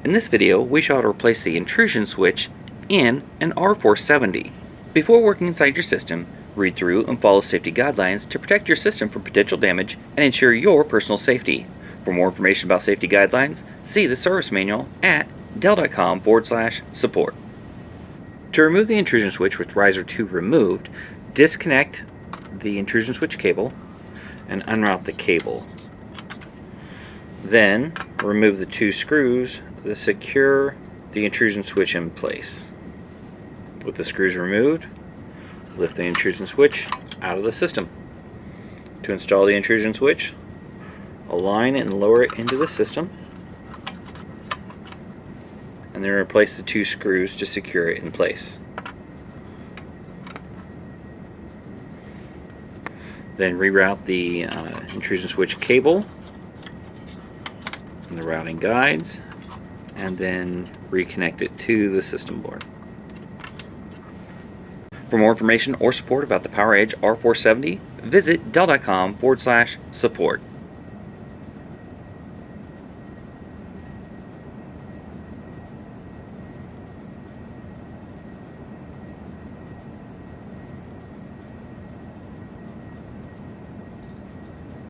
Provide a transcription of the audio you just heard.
In this video, we shall replace the intrusion switch in an R470. Before working inside your system, read through and follow safety guidelines to protect your system from potential damage and ensure your personal safety. For more information about safety guidelines, see the service manual at dell.com/support. To remove the intrusion switch with riser 2 removed, disconnect the intrusion switch cable and unroute the cable. Then remove the 2 screws that secure the intrusion switch in place. With the screws removed, lift the intrusion switch out of the system. To install the intrusion switch, align and lower it into the system, and then replace the 2 screws to secure it in place. Then reroute the intrusion switch cable and the routing guides, and then reconnect it to the system board. For more information or support about the PowerEdge R470, visit dell.com/support.